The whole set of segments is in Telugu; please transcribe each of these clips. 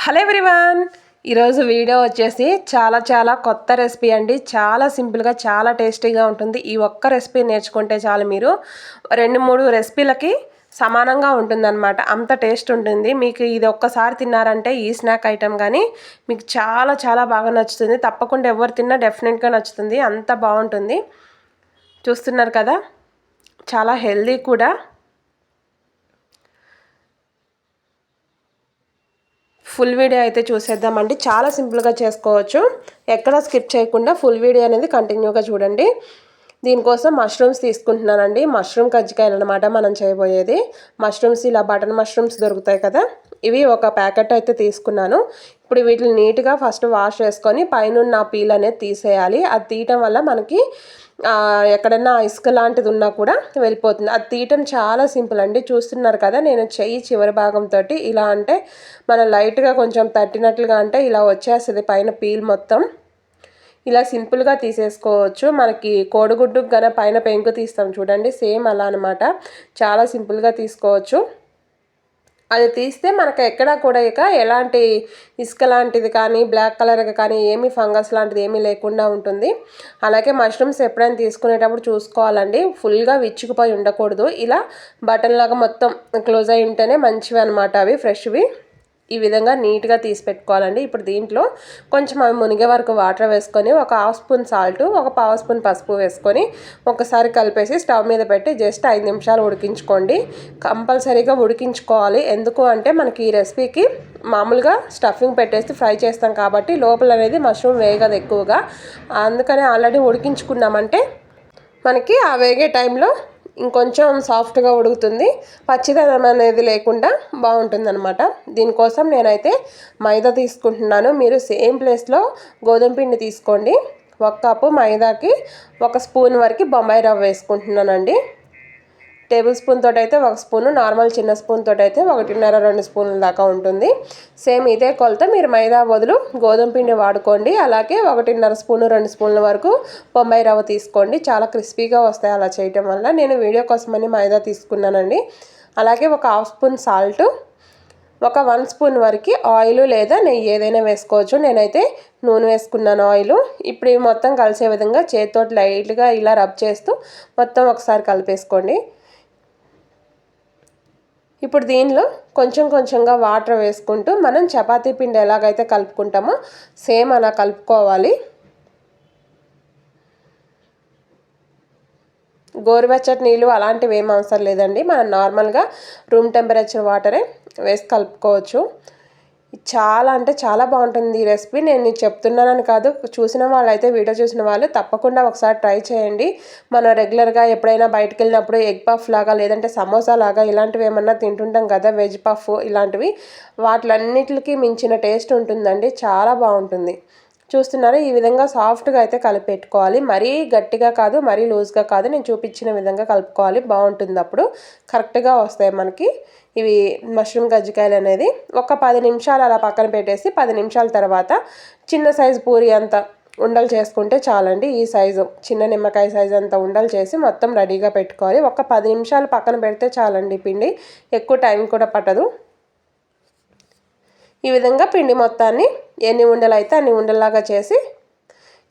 హలో ఎవ్రీవన్, ఈరోజు వీడియో వచ్చేసి చాలా కొత్త రెసిపీ అండి. చాలా సింపుల్గా చాలా టేస్టీగా ఉంటుంది. ఈ ఒక్క రెసిపీ నేర్చుకుంటే చాలు, మీరు 2-3 రెసిపీలకి సమానంగా ఉంటుందన్నమాట. అంత టేస్ట్ ఉంటుంది. మీకు ఇది ఒక్కసారి తిన్నారంటే ఈ స్నాక్ ఐటెం కానీ మీకు చాలా బాగా నచ్చుతుంది. తప్పకుండా ఎవరు తిన్నా డెఫినెట్గా నచ్చుతుంది. అంత బాగుంటుంది. చూస్తున్నారు కదా, చాలా హెల్దీ కూడా. ఫుల్ వీడియో అయితే చూసేద్దామండి. చాలా సింపుల్గా చేసుకోవచ్చు. ఎక్కడ స్కిప్ చేయకుండా ఫుల్ వీడియో అనేది కంటిన్యూగా చూడండి. దీనికోసం మష్రూమ్స్ తీసుకుంటున్నానండి. మష్రూమ్ కజ్జికాయలు అనమాట మనం చేయబోయేది. మష్రూమ్స్ ఇలా బటన్ మష్రూమ్స్ దొరుకుతాయి కదా, ఇవి ఒక ప్యాకెట్ అయితే తీసుకున్నాను. ఇప్పుడు వీటిని నీట్గా ఫస్ట్ వాష్ చేసుకొని పైన పీల్ అనేది తీసేయాలి. అది తీయటం వల్ల మనకి ఎక్కడన్నా ఇసుక లాంటిది ఉన్నా కూడా వెళ్ళిపోతుంది. అది తీయటం చాలా సింపుల్ అండి. చూస్తున్నారు కదా, నేను చెయ్యి చివరి భాగంతో ఇలా అంటే మనం లైట్గా కొంచెం తట్టినట్లుగా అంటే ఇలా వచ్చేస్తుంది పైన పీల్ మొత్తం. ఇలా సింపుల్గా తీసేసుకోవచ్చు. మనకి కోడిగుడ్డుకు గన పైన పెంకు తీస్తాం చూడండి, సేమ్ అలా అనమాట. చాలా సింపుల్గా తీసుకోవచ్చు. అది తీస్తే మనకు ఎక్కడా కూడా ఇక ఎలాంటి ఇసుక లాంటిది కానీ బ్లాక్ కలర్గా కానీ ఏమీ ఫంగస్ లాంటిది ఏమీ లేకుండా ఉంటుంది. అలాగే మష్రూమ్స్ ఎప్పుడైనా తీసుకునేటప్పుడు చూసుకోవాలండి, ఫుల్గా విచ్చుకుపోయి ఉండకూడదు. ఇలా బటన్ లాగా మొత్తం క్లోజ్ అయి ఉంటేనే మంచివి అనమాట, అవి ఫ్రెష్వి. ఈ విధంగా నీట్గా తీసి పెట్టుకోవాలండి. ఇప్పుడు దీంట్లో కొంచెం అవి మునిగే వరకు వాటర్ వేసుకొని ఒక 1/2 స్పూన్ సాల్ట్, ఒక 1/2 స్పూన్ పసుపు వేసుకొని ఒకసారి కలిపేసి స్టవ్ మీద పెట్టి జస్ట్ 5 నిమిషాలు ఉడికించుకోండి. కంపల్సరీగా ఉడికించుకోవాలి. ఎందుకు అంటే మనకి ఈ రెసిపీకి మామూలుగా స్టఫింగ్ పెట్టేసి ఫ్రై చేస్తాం కాబట్టి లోపల అనేది మష్రూమ్ వేగదు ఎక్కువగా. అందుకని ఆల్రెడీ ఉడికించుకున్నామంటే మనకి ఆ వేగే టైంలో ఇంకొంచెం సాఫ్ట్గా ఉడుకుతుంది. పచ్చిదనం అనేది లేకుండా బాగుంటుంది అనమాట. దీనికోసం నేనైతే మైదా తీసుకుంటున్నాను. మీరు సేమ్ ప్లేస్లో గోధుమ పిండి తీసుకోండి. 1 కప్పు మైదాకి 1 స్పూన్ వరకు బొంబాయి రవ్వ వేసుకుంటున్నానండి. టేబుల్ స్పూన్ తోటి అయితే 1 స్పూను, నార్మల్ చిన్న స్పూన్ తోటి అయితే 1.5-2 స్పూన్ల దాకా ఉంటుంది. సేమ్ ఇదే కొలత మీరు మైదా బదులు గోధుమ పిండి వాడుకోండి. అలాగే 1.5 స్పూను 2 స్పూన్ల వరకు బొంబాయి రవ్వ తీసుకోండి. చాలా క్రిస్పీగా వస్తాయి అలా చేయటం వల్ల. నేను వీడియో కోసమని మైదా తీసుకున్నానండి. అలాగే ఒక 1/2 స్పూన్ సాల్ట్, ఒక 1 స్పూన్ వరకు ఆయిల్ లేదా నెయ్యి ఏదైనా వేసుకోవచ్చు. నేనైతే నూనె వేసుకున్నాను, ఆయిల్. ఇప్పుడు ఇవి మొత్తం కలిసే విధంగా చేతితో లైట్గా ఇలా రబ్ చేస్తూ మొత్తం ఒకసారి కలిపేసుకోండి. ఇప్పుడు దీనిలో కొంచెంగా వాటర్ వేసుకుంటూ మనం చపాతీ పిండి ఎలాగైతే కలుపుకుంటామో సేమ్ అలా కలుపుకోవాలి. గోరువెచ్చటి నీళ్ళు అలాంటివి ఏం అవసరం లేదండి. మనం నార్మల్గా రూమ్ టెంపరేచర్ వాటరే వేసి కలుపుకోవచ్చు. చాలా అంటే చాలా బాగుంటుంది ఈ రెసిపీ. నేను చెప్తున్నానని కాదు, చూసిన వాళ్ళైతే వీడియో చూసిన వాళ్ళు తప్పకుండా ఒకసారి ట్రై చేయండి. మనం రెగ్యులర్గా ఎప్పుడైనా బయటకు వెళ్ళినప్పుడు ఎగ్ పఫ్ లాగా లేదంటే సమోసా లాగా ఇలాంటివి ఏమన్నా తింటుంటాం కదా, వెజ్ పఫ్ ఇలాంటివి, వాటిలన్నిటికి మించిన టేస్ట్ ఉంటుందండి. చాలా బాగుంటుంది. చూస్తున్నారా, ఈ విధంగా సాఫ్ట్గా అయితే కలిపెట్టుకోవాలి. మరీ గట్టిగా కాదు, మరీ లూజ్గా కాదు. నేను చూపించిన విధంగా కలుపుకోవాలి. బాగుంటుంది. అప్పుడు కరెక్ట్గా వస్తాయి మనకి ఇవి మష్రూమ్ కజ్జికాయలు అనేది. ఒక 10 నిమిషాలు అలా పక్కన పెట్టేసి 10 నిమిషాల తర్వాత చిన్న సైజు పూరి అంత ఉండలు చేసుకుంటే చాలండి. ఈ సైజు చిన్న నిమ్మకాయ సైజు అంత ఉండలు చేసి మొత్తం రెడీగా పెట్టుకోవాలి. ఒక 10 నిమిషాలు పక్కన పెడితే చాలండి పిండి. ఎక్కువ టైం కూడా పట్టదు. ఈ విధంగా పిండి మొత్తాన్ని ఎన్ని ఉండలు అయితే అన్ని ఉండల్లాగా చేసి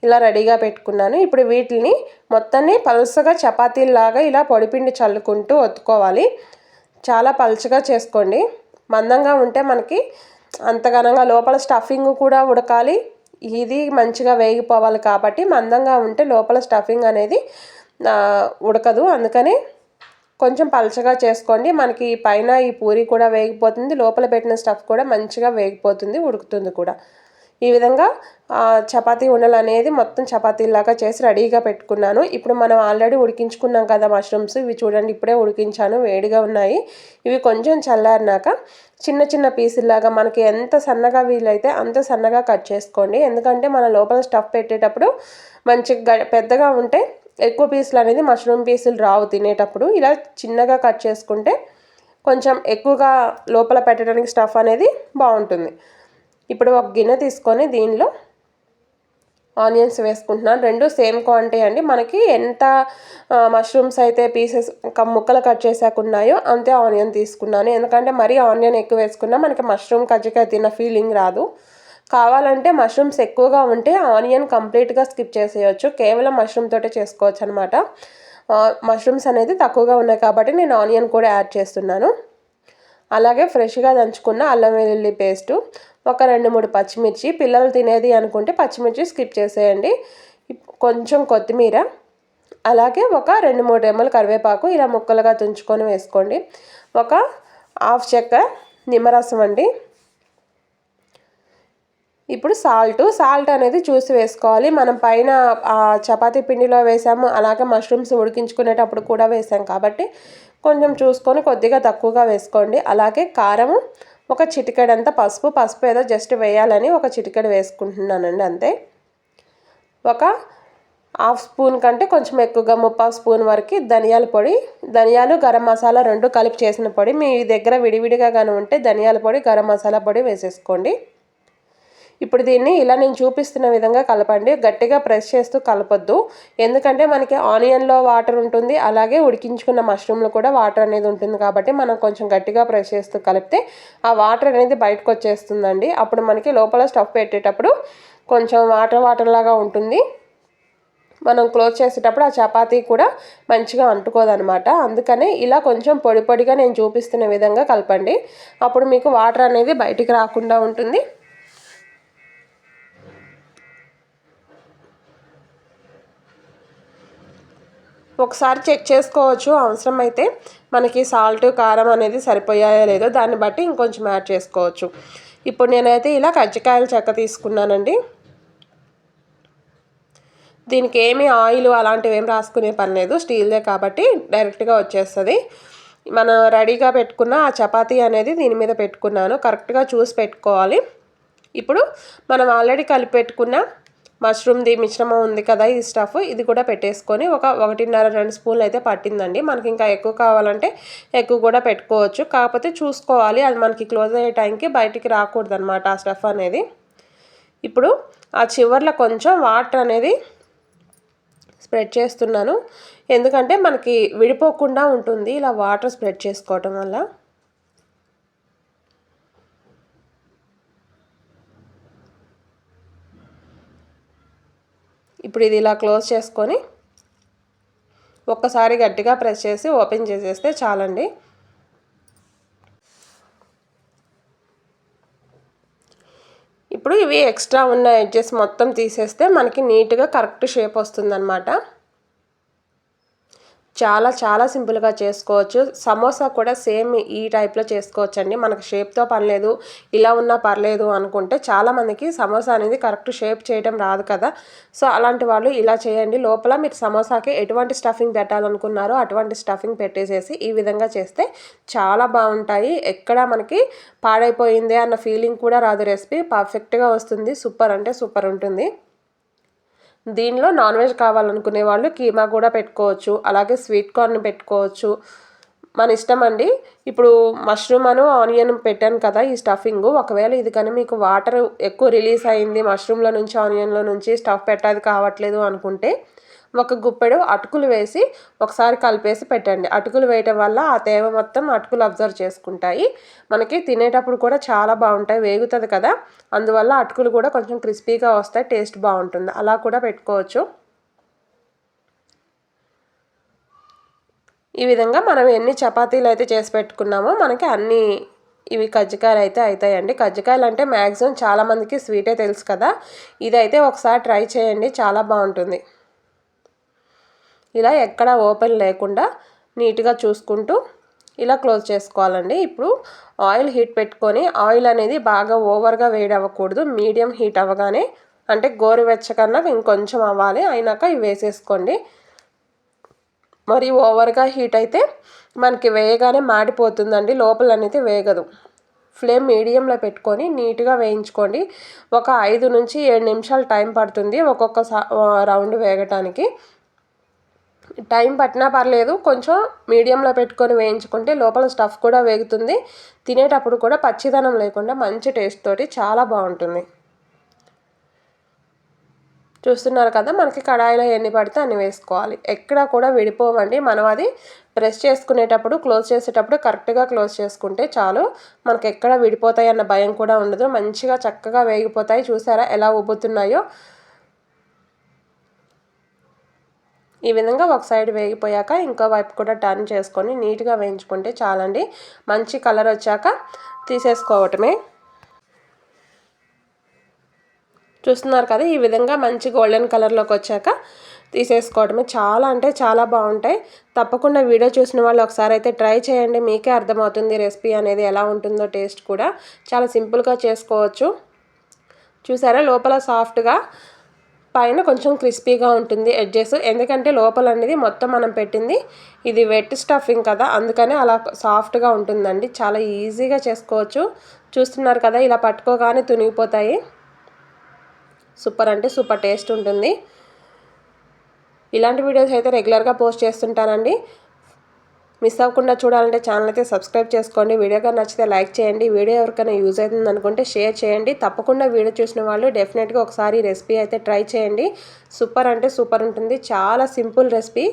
ఇలా రెడీగా పెట్టుకున్నాను. ఇప్పుడు వీటిని మొత్తాన్ని పలుసగా చపాతీలాగా ఇలా పొడిపిండి చల్లుకుంటూ ఒత్తుకోవాలి. చాలా పలుచగా చేసుకోండి. మందంగా ఉంటే మనకి అంతగానంగా లోపల స్టఫింగ్ కూడా ఉడకాలి, ఇది మంచిగా వేగిపోవాలి. కాబట్టి మందంగా ఉంటే లోపల స్టఫింగ్ అనేది ఉడకదు. అందుకని కొంచెం పలచగా చేసుకోండి. మనకి పైన ఈ పూరి కూడా వేగిపోతుంది, లోపల పెట్టిన స్టఫ్ కూడా మంచిగా వేగిపోతుంది, ఉడుకుతుంది కూడా. ఈ విధంగా చపాతీ ఉండలు అనేది మొత్తం చపాతీలాగా చేసి రెడీగా పెట్టుకున్నాను. ఇప్పుడు మనం ఆల్రెడీ ఉడికించుకున్నాం కదా మష్రూమ్స్, ఇవి చూడండి ఇప్పుడే ఉడికించాను, వేడిగా ఉన్నాయి. ఇవి కొంచెం చల్లారినాక చిన్న పీసుల్లాగా మనకి ఎంత సన్నగా వీలైతే అంత సన్నగా కట్ చేసుకోండి. ఎందుకంటే మన లోపల స్టఫ్ పెట్టేటప్పుడు మంచిగా పెద్దగా ఉంటే ఎక్కువ పీసులు అనేది మష్రూమ్ పీసులు రావు తినేటప్పుడు. ఇలా చిన్నగా కట్ చేసుకుంటే కొంచెం ఎక్కువగా లోపల పెట్టడానికి స్టఫ్ అనేది బాగుంటుంది. ఇప్పుడు ఒక గిన్నె తీసుకొని దీనిలో ఆనియన్స్ వేసుకుంటున్నాను. రెండు సేమ్ క్వాంటిటీ అండి. మనకి ఎంత మష్రూమ్స్ అయితే పీసెస్ ముక్కలు కట్ చేసాక ఉన్నాయో అంతే ఆనియన్ తీసుకున్నాను. ఎందుకంటే మరీ ఆనియన్ ఎక్కువ వేసుకున్నా మనకి మష్రూమ్ కజ్జికాయ తిన్న ఫీలింగ్ రాదు. కావాలంటే మష్రూమ్స్ ఎక్కువగా ఉంటే ఆనియన్ కంప్లీట్గా స్కిప్ చేసేయచ్చు. కేవలం మష్రూమ్ తోటే చేసుకోవచ్చు అనమాట. మష్రూమ్స్ అనేది తక్కువగా ఉన్నాయి కాబట్టి నేను ఆనియన్ కూడా యాడ్ చేస్తున్నాను. అలాగే ఫ్రెష్గా దంచుకున్న అల్లం వెల్లుల్లి పేస్టు, ఒక 2-3 పచ్చిమిర్చి, పిల్లలు తినేది అనుకుంటే పచ్చిమిర్చి స్కిప్ చేసేయండి. కొంచెం కొత్తిమీర, అలాగే ఒక 2-3 రెమ్మలు కరివేపాకు ఇలా ముక్కలుగా తుంచుకొని వేసుకోండి. ఒక హాఫ్ చెక్క నిమ్మరసం అండి. ఇప్పుడు సాల్ట్ అనేది చూసి వేసుకోవాలి. మనం పైన చపాతీ పిండిలో వేసాము, అలాగే మష్రూమ్స్ ఉడికించుకునేటప్పుడు కూడా వేసాం కాబట్టి కొంచెం చూసుకొని కొద్దిగా తక్కువగా వేసుకోండి. అలాగే కారము, ఒక చిటికెడంత పసుపు ఏదో జస్ట్ వేయాలని ఒక చిటికెడు వేసుకుంటున్నానండి అంతే. ఒక హాఫ్ స్పూన్ కంటే కొంచెం ఎక్కువగా 3/4 స్పూన్ వరకు ధనియాల పొడి, ధనియాలు గరం మసాలా రెండు కలిపి చేసిన పొడి. మీ దగ్గర విడివిడిగా కానీ ఉంటే ధనియాల పొడి, గరం మసాలా పొడి వేసేసుకోండి. ఇప్పుడు దీన్ని ఇలా నేను చూపిస్తున్న విధంగా కలపండి. గట్టిగా ప్రెస్ చేస్తూ కలపొద్దు. ఎందుకంటే మనకి ఆనియన్లో వాటర్ ఉంటుంది, అలాగే ఉడికించుకున్న మష్రూమ్లో కూడా వాటర్ అనేది ఉంటుంది కాబట్టి మనం కొంచెం గట్టిగా ప్రెస్ చేస్తూ కలిపితే ఆ వాటర్ అనేది బయటకు వచ్చేస్తుందండి. అప్పుడు మనకి లోపల స్టఫ్ పెట్టేటప్పుడు కొంచెం వాటర్ లాగా ఉంటుంది. మనం క్లోజ్ చేసేటప్పుడు ఆ చపాతీ కూడా మంచిగా అంటుకోదనమాట. అందుకనే ఇలా కొంచెం పొడిగా నేను చూపిస్తున్న విధంగా కలపండి. అప్పుడు మీకు వాటర్ అనేది బయటికి రాకుండా ఉంటుంది. ఒకసారి చెక్ చేసుకోవచ్చు. అవసరమైతే మనకి సాల్ట్, కారం అనేది సరిపోయాయో లేదో దాన్ని బట్టి ఇంకొంచెం యాడ్ చేసుకోవచ్చు. ఇప్పుడు నేనైతే ఇలా కజ్జికాయల చెక్క తీసుకున్నానండి. దీనికి ఏమీ ఆయిల్ అలాంటివి ఏం రాసుకునే పని లేదు, స్టీల్దే కాబట్టి డైరెక్ట్గా వచ్చేస్తుంది. మనం రెడీగా పెట్టుకున్న ఆ చపాతీ అనేది దీని మీద పెట్టుకున్నాను. కరెక్ట్గా చూసి పెట్టుకోవాలి. ఇప్పుడు మనం ఆల్రెడీ కలిపి పెట్టుకున్న మష్రూమ్ది మిశ్రమం ఉంది కదా, ఈ స్టఫ్ ఇది కూడా పెట్టేసుకొని ఒక 1.5-2 స్పూన్లు అయితే పట్టిందండి. మనకి ఇంకా ఎక్కువ కావాలంటే ఎక్కువ కూడా పెట్టుకోవచ్చు. కాకపోతే చూసుకోవాలి, అది మనకి క్లోజ్ అయ్యే టైంకి బయటికి రాకూడదు అనమాట ఆ స్టఫ్ అనేది. ఇప్పుడు ఆ చివర్లో కొంచెం వాటర్ అనేది స్ప్రెడ్ చేస్తున్నాను. ఎందుకంటే మనకి విడిపోకుండా ఉంటుంది ఇలా వాటర్ స్ప్రెడ్ చేసుకోవటం వల్ల. ఇప్పుడు ఇది ఇలా క్లోజ్ చేసుకొని ఒక్కసారి గట్టిగా ప్రెస్ చేసి ఓపెన్ చేసేస్తే చాలండి. ఇప్పుడు ఇవి ఎక్స్ట్రా ఉన్న ఎడ్జెస్ మొత్తం తీసేస్తే మనకి నీట్గా కరెక్ట్ షేప్ వస్తుందన్నమాట. చాలా సింపుల్గా చేసుకోవచ్చు. సమోసా కూడా సేమ్ ఈ టైప్లో చేసుకోవచ్చు అండి. మనకు షేప్తో పని లేదు, ఇలా ఉన్నా పర్లేదు అనుకుంటే చాలామందికి సమోసా అనేది కరెక్ట్ షేప్ చేయడం రాదు కదా. సో అలాంటి వాళ్ళు ఇలా చేయండి. లోపల మీరు సమోసాకి ఎటువంటి స్టఫింగ్ పెట్టాలనుకున్నారో అటువంటి స్టఫింగ్ పెట్టేసేసి ఈ విధంగా చేస్తే చాలా బాగుంటాయి. ఎక్కడ మనకి పాడైపోయిందే అన్న ఫీలింగ్ కూడా రాదు. రెసిపీ పర్ఫెక్ట్గా వస్తుంది. సూపర్ అంటే సూపర్ ఉంటుంది. దీనిలో నాన్ వెజ్ కావాలనుకునే వాళ్ళు కీమా కూడా పెట్టుకోవచ్చు, అలాగే స్వీట్ కార్న్ పెట్టుకోవచ్చు, మన ఇష్టం అండి. ఇప్పుడు మష్రూమ్ ఆనియన్ పెట్టాను కదా ఈ స్టఫింగ్, ఒకవేళ ఇది కానీ మీకు వాటర్ ఎక్కువ రిలీజ్ అయింది మష్రూమ్లో నుంచి ఆనియన్లో నుంచి స్టఫ్ పెట్టాది కావట్లేదు అనుకుంటే ఒక గుప్పెడు అటుకులు వేసి ఒకసారి కలిపేసి పెట్టండి. అటుకులు వేయటం వల్ల ఆ తేమ మొత్తం అటుకులు అబ్జర్వ్ చేసుకుంటాయి. మనకి తినేటప్పుడు కూడా చాలా బాగుంటాయి, వేగుతుంది కదా, అందువల్ల అటుకులు కూడా కొంచెం క్రిస్పీగా వస్తాయి, టేస్ట్ బాగుంటుంది. అలా కూడా పెట్టుకోవచ్చు. ఈ విధంగా మనం ఎన్ని చపాతీలు అయితే చేసి పెట్టుకున్నామో మనకి అన్ని ఇవి కజ్జికాయలు అయితే అవుతాయండి. కజ్జికాయలు అంటే మ్యాక్సిమం చాలామందికి స్వీటే తెలుసు కదా, ఇదైతే ఒకసారి ట్రై చేయండి, చాలా బాగుంటుంది. ఇలా ఎక్కడ ఓపెన్ లేకుండా నీట్గా చూసుకుంటూ ఇలా క్లోజ్ చేసుకోవాలండి. ఇప్పుడు ఆయిల్ హీట్ పెట్టుకొని, ఆయిల్ అనేది బాగా ఓవర్గా వేడి అవ్వకూడదు, మీడియం హీట్ అవ్వగానే, అంటే గోరువెచ్చకన్నా ఇంకొంచెం అవ్వాలి, అయినాక ఇవి వేసేసుకోండి. మరి ఓవర్గా హీట్ అయితే మనకి వేయగానే మాడిపోతుందండి, లోపల అనేది వేగదు. ఫ్లేమ్ మీడియంలో పెట్టుకొని నీట్గా వేయించుకోండి. ఒక 5-7 నిమిషాలు టైం పడుతుంది ఒక్కొక్క రౌండ్ వేగటానికి. టైం పట్టినా పర్లేదు, కొంచెం మీడియంలో పెట్టుకొని వేయించుకుంటే లోపల స్టఫ్ కూడా వేగుతుంది, తినేటప్పుడు కూడా పచ్చిదనం లేకుండా మంచి టేస్ట్ తోటి చాలా బాగుంటుంది. చూస్తున్నారు కదా, మనకి కడాయిలో ఎన్ని పడితే అన్ని వేసుకోవాలి. ఎక్కడా కూడా విడిపోవండి. మనం అది ప్రెస్ చేసుకునేటప్పుడు, క్లోజ్ చేసేటప్పుడు కరెక్ట్గా క్లోజ్ చేసుకుంటే చాలు. మనకి ఎక్కడ విడిపోతాయి అన్న భయం కూడా ఉండదు. మంచిగా చక్కగా వేగిపోతాయి. చూసారా ఎలా ఉబ్బుతున్నాయో. ఈ విధంగా ఒక సైడ్ వేగిపోయాక ఇంకో వైపు కూడా టర్న్ చేసుకొని నీట్గా వేయించుకుంటే చాలండి. మంచి కలర్ వచ్చాక తీసేసుకోవటమే. చూస్తున్నారు కదా, ఈ విధంగా మంచి గోల్డెన్ కలర్లోకి వచ్చాక తీసేసుకోవడమే. చాలా అంటే చాలా బాగుంటాయి. తప్పకుండా వీడియో చూసిన వాళ్ళు ఒకసారి అయితే ట్రై చేయండి. మీకే అర్థమవుతుంది రెసిపీ అనేది ఎలా ఉంటుందో. టేస్ట్ కూడా చాలా సింపుల్గా చేసుకోవచ్చు. చూసారా, లోపల సాఫ్ట్గా, పైన కొంచెం క్రిస్పీగా ఉంటుంది ఎడ్జెస్. ఎందుకంటే లోపల అనేది మొత్తం మనం పెట్టింది ఇది వెట్ స్టఫింగ్ కదా, అందుకనే అలా సాఫ్ట్గా ఉంటుందండి. చాలా ఈజీగా చేసుకోవచ్చు. చూస్తున్నారు కదా, ఇలా పట్టుకోగానే తునిగిపోతాయి. సూపర్ అంటే సూపర్ టేస్ట్ ఉంటుంది. ఇలాంటి వీడియోస్ అయితే రెగ్యులర్గా పోస్ట్ చేస్తుంటానండి. మిస్ అవ్వకుండా చూడాలంటే ఛానల్ అయితే సబ్స్క్రైబ్ చేసుకోండి. వీడియోగా నచ్చితే లైక్ చేయండి. వీడియో ఎవరికైనా యూజ్ అవుతుంది అనుకుంటే షేర్ చేయండి. తప్పకుండా వీడియో చూసిన వాళ్ళు డెఫినెట్గా ఒకసారి రెసిపీ అయితే ట్రై చేయండి. సూపర్ అంటే సూపర్ ఉంటుంది. చాలా సింపుల్ రెసిపీ.